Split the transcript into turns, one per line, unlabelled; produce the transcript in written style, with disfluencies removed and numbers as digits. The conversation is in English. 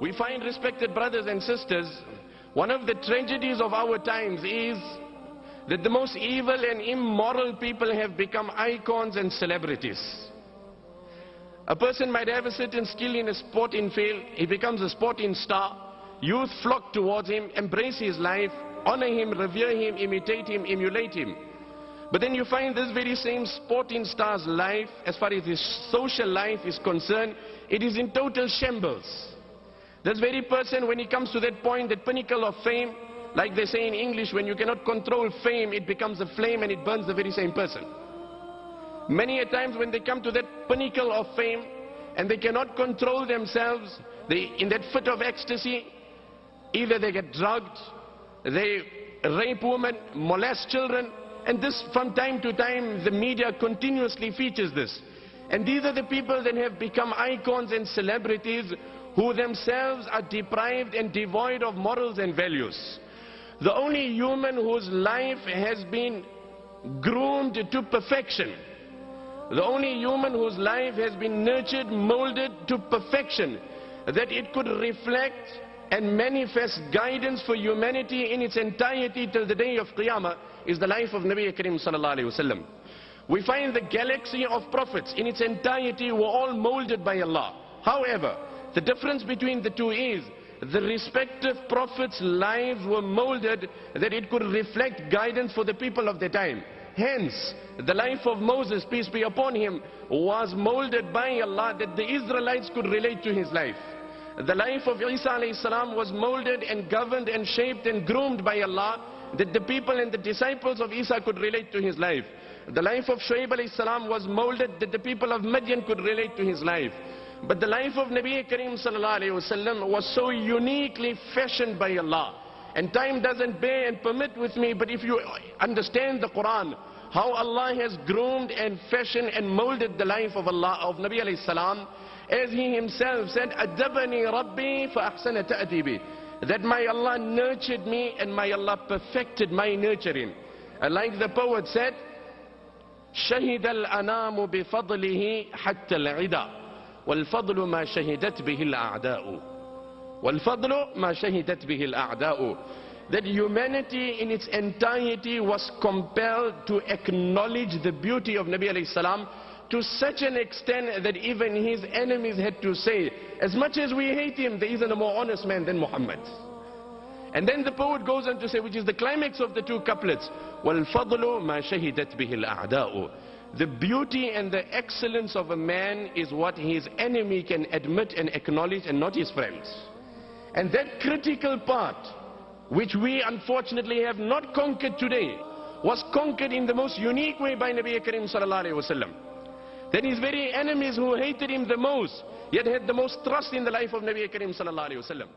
We find, respected brothers and sisters, one of the tragedies of our times is that the most evil and immoral people have become icons and celebrities. A person might have a certain skill in a sporting field, he becomes a sporting star, youth flock towards him, embrace his life, honor him, revere him, imitate him, emulate him. But then you find this very same sporting star's life, as far as his social life is concerned, it is in total shambles. This very person, when he comes to that point, that pinnacle of fame, like they say in English, when you cannot control fame, it becomes a flame and it burns the very same person. Many a times when they come to that pinnacle of fame and they cannot control themselves, in that fit of ecstasy, either they get drugged, they rape women, molest children, and this from time to time the media continuously features this. And these are the people that have become icons and celebrities who themselves are deprived and devoid of morals and values. The only human whose life has been groomed to perfection, the only human whose life has been nurtured, molded to perfection, that it could reflect and manifest guidance for humanity in its entirety till the day of Qiyamah, is the life of Nabi Karim sallallahu alayhi wasallam. We find the galaxy of prophets in its entirety were all molded by Allah. However, the difference between the two is the respective prophets' lives were molded that it could reflect guidance for the people of the time. Hence, the life of Moses, peace be upon him, was molded by Allah that the Israelites could relate to his life. The life of Isa alayhi salam was molded and governed and shaped and groomed by Allah that the people and the disciples of Isa could relate to his life. The life of Shuaib alayhi salam was molded that the people of Madian could relate to his life. But the life of Nabi Karim sallallahu alayhi wasallam was so uniquely fashioned by Allah. And time doesn't bear and permit with me, but if you understand the Qur'an, how Allah has groomed and fashioned and molded the life of Allah, of Nabi alayhi salam, as he himself said, "Adabani Rabbi fa ahsana ta'dibi," that my Allah nurtured me and my Allah perfected my nurturing. And like the poet said, "Shahid al-anamu bi fadlihi hatta al-ida, wal fadlu ma shahidat bihi al-a'da'u." Wal fadlu ma shahidat bihi al-a'da'u. That humanity in its entirety was compelled to acknowledge the beauty of Nabi alayhi salam to such an extent that even his enemies had to say, as much as we hate him, there isn't a more honest man than Muhammad. And then the poet goes on to say, which is the climax of the two couplets, وَالْفَضْلُ مَا شَهِدَتْ بِهِ الْأَعْدَاءُ. The beauty and the excellence of a man is what his enemy can admit and acknowledge, and not his friends. And that critical part, which we unfortunately have not conquered today, was conquered in the most unique way by Nabi Karim sallallahu alayhi wasallam. Then his very enemies who hated him the most, yet had the most trust in the life of Nabi Karim sallallahu alayhi wasallam.